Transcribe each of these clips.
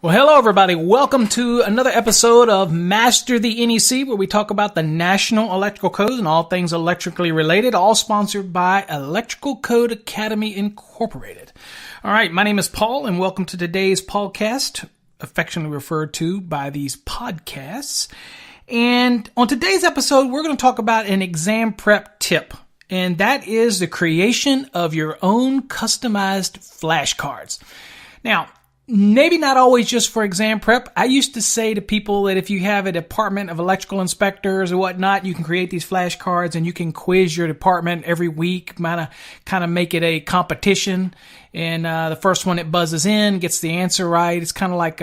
Well, hello, everybody. Welcome to another episode of Master the NEC, where we talk about the National Electrical Code and all things electrically related, all sponsored by Electrical Code Academy Incorporated. All right, my name is Paul, and welcome to today's PaulCAST, affectionately referred to by these podcasts. And on today's episode, we're going to talk about an exam prep tip, and that is the creation of your own customized flashcards. Now, maybe not always just for exam prep. I used to say to people that if you have a department of electrical inspectors or whatnot, you can create these flashcards and you can quiz your department every week, kind of make it a competition. And the first one that buzzes in gets the answer right. It's kind of like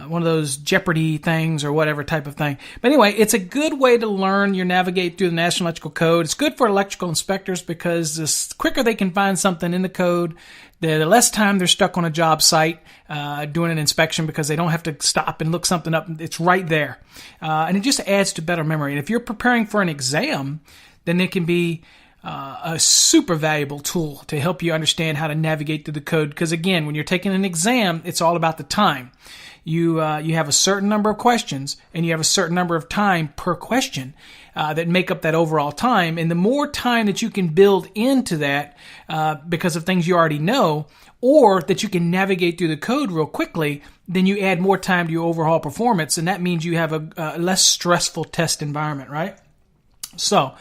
one of those Jeopardy things or whatever type of thing. But anyway, it's a good way to learn your navigate through the National Electrical Code. It's good for electrical inspectors because the quicker they can find something in the code, the less time they're stuck on a job site doing an inspection because they don't have to stop and look something up. It's right there. And it just adds to better memory. And if you're preparing for an exam, then it can be a super valuable tool to help you understand how to navigate through the code. Because again, when you're taking an exam, it's all about the time. You have a certain number of questions and you have a certain number of time per question that make up that overall time. And the more time that you can build into that because of things you already know, or that you can navigate through the code real quickly, then you add more time to your overall performance. And that means you have a less stressful test environment, right? So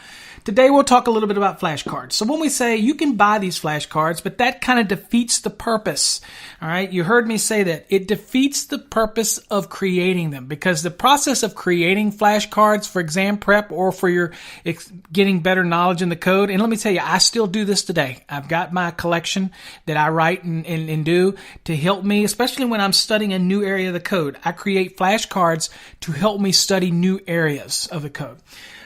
today we'll talk a little bit about flashcards. So when we say you can buy these flashcards, but that kind of defeats the purpose. All right. You heard me say that. It defeats the purpose of creating them because the process of creating flashcards for exam prep or for your getting better knowledge in the code. And let me tell you, I still do this today. I've got my collection that I write and do to help me, especially when I'm studying a new area of the code. I create flashcards to help me study new areas of the code.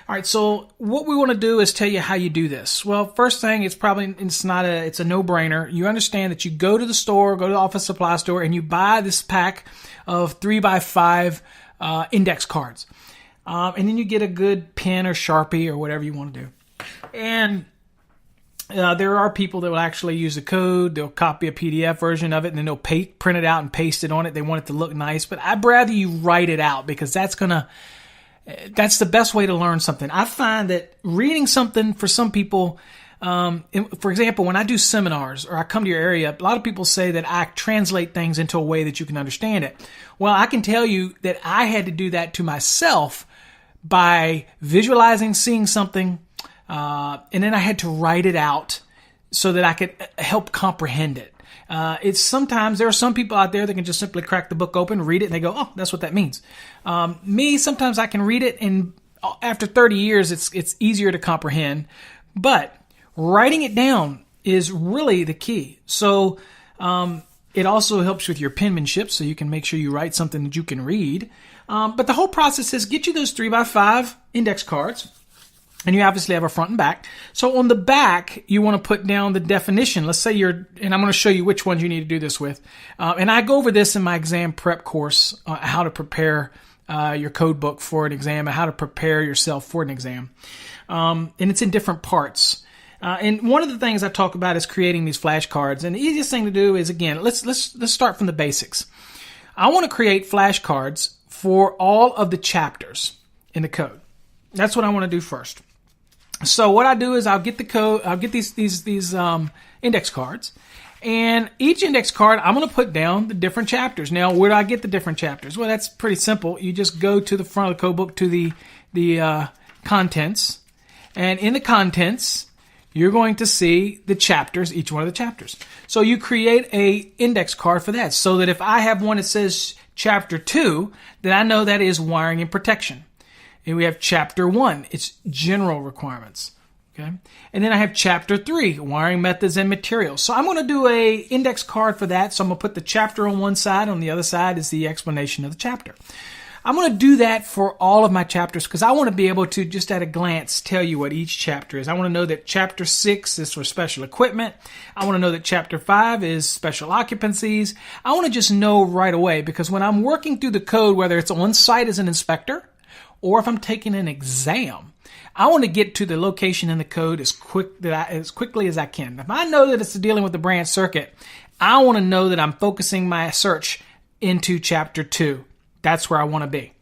All right, so what we want to do is tell you how you do this. Well, first thing, it's a no-brainer. You understand that you go to the store, go to the office supply store, and you buy this pack of 3x5 index cards. And then you get a good pen or Sharpie or whatever you want to do. And there are people that will actually use the code. They'll copy a PDF version of it, and then they'll print it out and paste it on it. They want it to look nice. But I'd rather you write it out because that's the best way to learn something. I find that reading something for some people, for example, when I do seminars or I come to your area, a lot of people say that I translate things into a way that you can understand it. Well, I can tell you that I had to do that to myself by visualizing, seeing something, and then I had to write it out so that I could help comprehend it. Sometimes there are some people out there that can just simply crack the book open, read it, and they go, oh, that's what that means. Me, sometimes I can read it, and after 30 years, it's easier to comprehend. But writing it down is really the key. So it also helps with your penmanship, so you can make sure you write something that you can read. But the whole process is get you those 3x5 index cards. And you obviously have a front and back. So on the back, you want to put down the definition. Let's say and I'm going to show you which ones you need to do this with. And I go over this in my exam prep course, how to prepare your code book for an exam and how to prepare yourself for an exam. And it's in different parts. And one of the things I talk about is creating these flashcards. And the easiest thing to do is, again, let's start from the basics. I want to create flashcards for all of the chapters in the code. That's what I want to do first. So what I do is I'll get the code, I'll get these index cards, and each index card I'm going to put down the different chapters. Now, where do I get the different chapters? Well, that's pretty simple. You just go to the front of the code book to the contents, and in the contents, you're going to see the chapters, each one of the chapters. So you create a index card for that, so that if I have one that says chapter 2, then I know that is wiring and protection. And we have chapter 1. It's general requirements. Okay. And then I have chapter 3, wiring methods and materials. So I'm going to do a index card for that. So I'm going to put the chapter on one side. On the other side is the explanation of the chapter. I'm going to do that for all of my chapters because I want to be able to just at a glance tell you what each chapter is. I want to know that chapter 6 is for special equipment. I want to know that chapter 5 is special occupancies. I want to just know right away because when I'm working through the code, whether it's on site as an inspector or if I'm taking an exam, I want to get to the location in the code as quickly as I can. If I know that it's dealing with the branch circuit, I want to know that I'm focusing my search into chapter 2. That's where I want to be.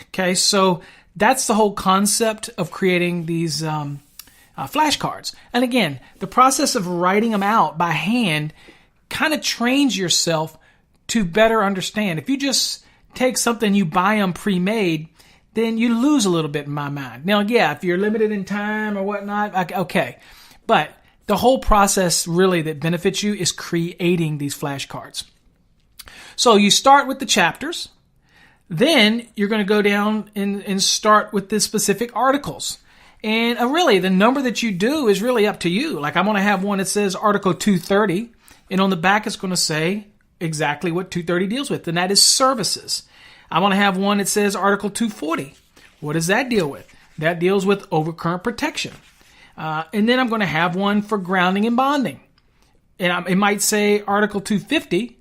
Okay, so that's the whole concept of creating these flashcards. And again, the process of writing them out by hand kind of trains yourself to better understand. If you just take something, you buy them pre-made, then you lose a little bit in my mind. Now, yeah, if you're limited in time or whatnot, okay. But the whole process really that benefits you is creating these flashcards. So you start with the chapters. Then you're going to go down and start with the specific articles. And really, the number that you do is really up to you. Like I'm going to have one that says Article 230. And on the back, it's going to say exactly what 230 deals with. And that is services. I want to have one that says Article 240. What does that deal with? That deals with overcurrent protection. And then I'm going to have one for grounding and bonding. And it might say Article 250.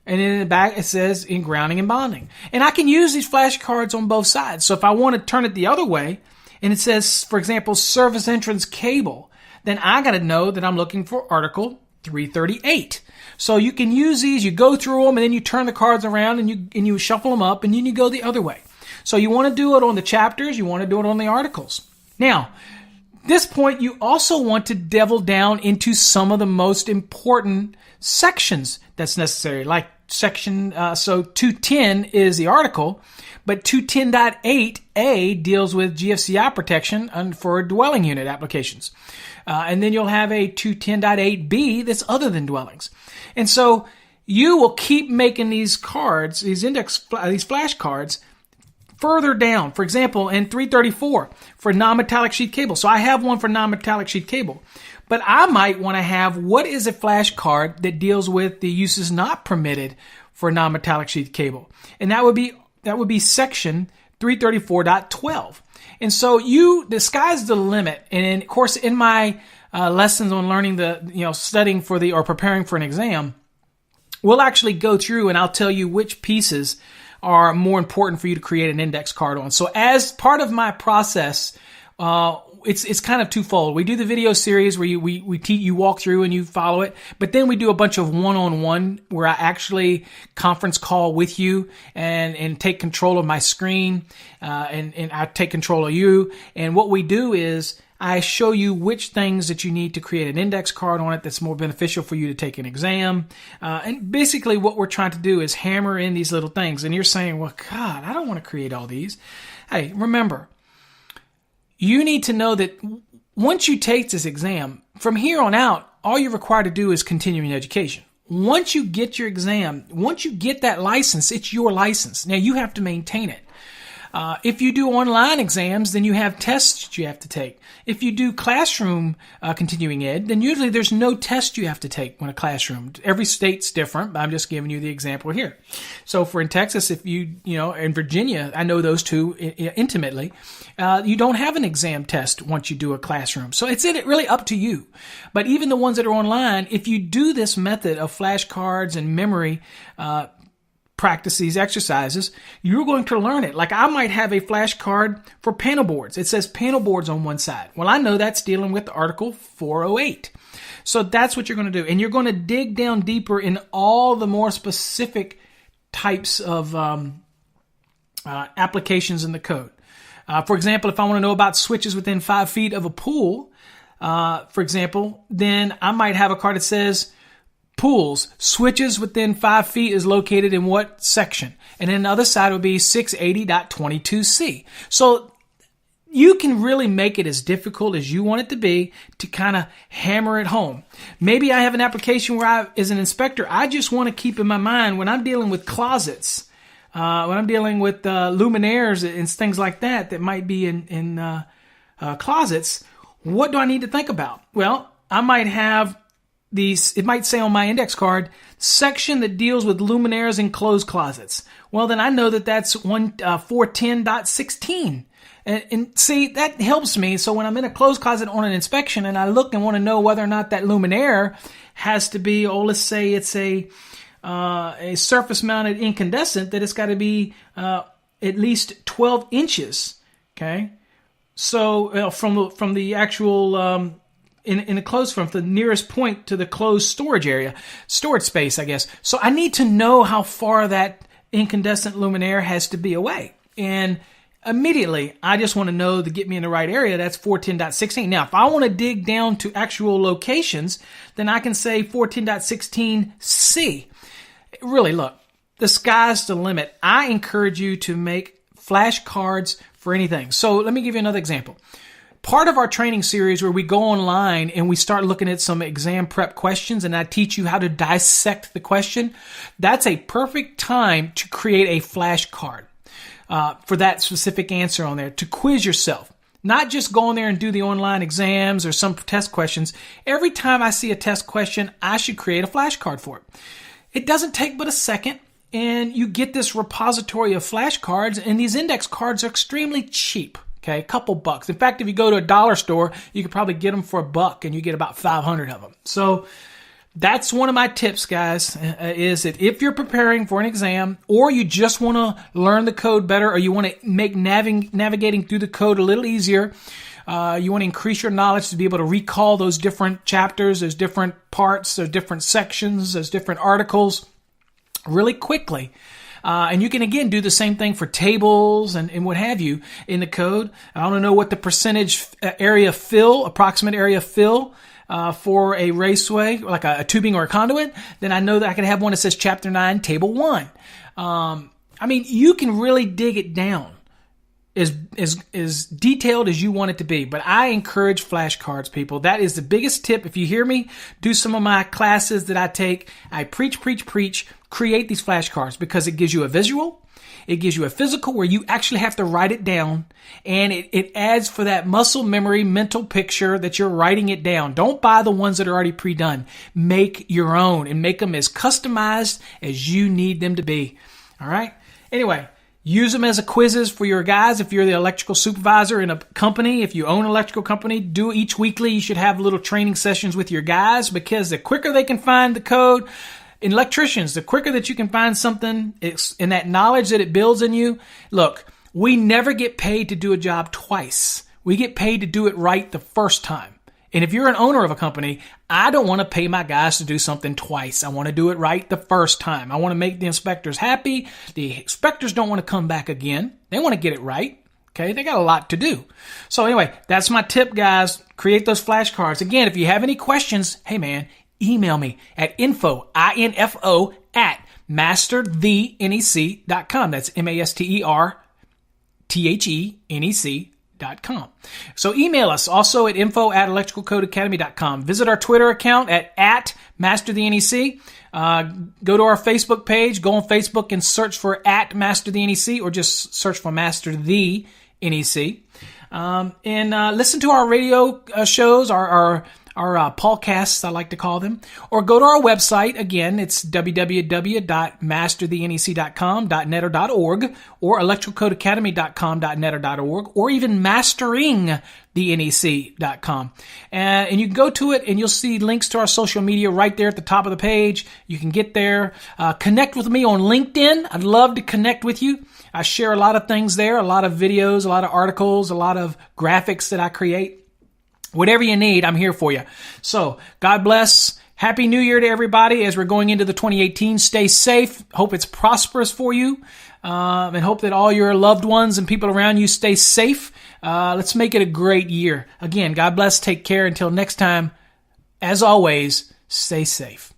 And then in the back, it says in grounding and bonding. And I can use these flashcards on both sides. So if I want to turn it the other way, and it says, for example, service entrance cable, then I got to know that I'm looking for Article 338. So you can use these, you go through them, and then you turn the cards around, and you shuffle them up, and then you go the other way. So you want to do it on the chapters, you want to do it on the articles. Now, this point, you also want to delve down into some of the most important sections that's necessary, like section, so 210 is the article, but 210.8a deals with GFCI protection and for dwelling unit applications. And then you'll have a 210.8b that's other than dwellings. And so you will keep making these cards, these flashcards, further down. For example, in 334 for non-metallic sheath cable. So I have one for non-metallic sheath cable. But I might want to have what is a flashcard that deals with the uses not permitted for non-metallic sheath cable. And that would be section 334.12. And so the sky's the limit. And of course, in my lessons on learning studying for or preparing for an exam, we'll actually go through and I'll tell you which pieces are more important for you to create an index card on. So as part of my process, it's kind of twofold. We do the video series where you walk through and you follow it, but then we do a bunch of one-on-one where I actually conference call with you and take control of my screen, and I take control of you. And what we do is I show you which things that you need to create an index card on it that's more beneficial for you to take an exam. And basically what we're trying to do is hammer in these little things. And you're saying, well, God, I don't want to create all these. Hey, remember, you need to know that once you take this exam, from here on out, all you're required to do is continuing education. Once you get your exam, once you get that license, it's your license. Now you have to maintain it. If you do online exams, then you have tests that you have to take. If you do classroom continuing ed, then usually there's no test you have to take when a classroom. Every state's different, but I'm just giving you the example here. So for in Texas, if in Virginia, I know those two intimately, you don't have an exam test once you do a classroom. So it's really up to you. But even the ones that are online, if you do this method of flashcards and memory, practice these exercises, you're going to learn it. Like I might have a flashcard for panel boards. It says panel boards on one side. Well, I know that's dealing with Article 408. So that's what you're going to do. And you're going to dig down deeper in all the more specific types of applications in the code. For example, if I want to know about switches within 5 feet of a pool, for example, then I might have a card that says pools, switches within 5 feet is located in what section? And then the other side would be 680.22c. So you can really make it as difficult as you want it to be to kind of hammer it home. Maybe I have an application where as an inspector, I just want to keep in my mind when I'm dealing with closets, when I'm dealing with luminaires and things like that might be in closets, what do I need to think about? Well, I might have it might say on my index card, section that deals with luminaires in closed closets. Well, then I know that that's 410.16. And see, that helps me. So when I'm in a closed closet on an inspection and I look and want to know whether or not that luminaire has to be, let's say it's a surface mounted incandescent, that it's got to be at least 12 inches. Okay. So from the actual in a closed from the nearest point to the closed storage space, I guess. So I need to know how far that incandescent luminaire has to be away. And immediately, I just want to know to get me in the right area. That's 410.16. Now, if I want to dig down to actual locations, then I can say 410.16C. Really, look, the sky's the limit. I encourage you to make flashcards for anything. So let me give you another example. Part of our training series where we go online and we start looking at some exam prep questions and I teach you how to dissect the question, that's a perfect time to create a flashcard for that specific answer on there, to quiz yourself. Not just go in there and do the online exams or some test questions. Every time I see a test question, I should create a flashcard for it. It doesn't take but a second, and you get this repository of flashcards, and these index cards are extremely cheap. Okay, a couple bucks. In fact, if you go to a dollar store, you could probably get them for $1 and you get about 500 of them. So that's one of my tips, guys, is that if you're preparing for an exam or you just want to learn the code better or you want to make navigating through the code a little easier, you want to increase your knowledge to be able to recall those different chapters, those different parts, those different sections, those different articles really quickly. And you can, again, do the same thing for tables and what have you in the code. I don't know what the percentage approximate area fill for a raceway, like a tubing or a conduit. Then I know that I can have one that says Chapter 9, Table 1. You can really dig it down as detailed as you want it to be. But I encourage flashcards, people. That is the biggest tip. If you hear me do some of my classes that I take, I preach, create these flashcards because it gives you a visual, it gives you a physical where you actually have to write it down, and it adds for that muscle memory, mental picture that you're writing it down. Don't buy the ones that are already pre-done. Make your own and make them as customized as you need them to be. All right? Anyway, use them as a quizzes for your guys. If you're the electrical supervisor in a company, if you own an electrical company, do each weekly. You should have little training sessions with your guys because the quicker they can find the code, in electricians, the quicker that you can find something and that knowledge that it builds in you. Look, we never get paid to do a job twice. We get paid to do it right the first time. And if you're an owner of a company, I don't want to pay my guys to do something twice. I want to do it right the first time. I want to make the inspectors happy. The inspectors don't want to come back again. They want to get it right. Okay, they got a lot to do. So anyway, that's my tip, guys. Create those flashcards. Again, if you have any questions, hey man, email me at info at masterthenec.com. That's masterthenec.com. So email us also at info at electricalcodeacademy.com. Visit our Twitter account at masterthenec. Go to our Facebook page. Go on Facebook and search for at masterthenec, or just search for Master the NEC. And listen to our radio shows, our PaulCasts, I like to call them, or go to our website. Again, it's www.masterthenec.com, .net or .org, or electricalcodeacademy.com, .net or .org, or even masteringthenec.com. And you can go to it and you'll see links to our social media right there at the top of the page. You can get there. Connect with me on LinkedIn. I'd love to connect with you. I share a lot of things there, a lot of videos, a lot of articles, a lot of graphics that I create. Whatever you need, I'm here for you. So, God bless. Happy New Year to everybody as we're going into the 2018. Stay safe. Hope it's prosperous for you. And hope that all your loved ones and people around you stay safe. Let's make it a great year. Again, God bless. Take care. Until next time, as always, stay safe.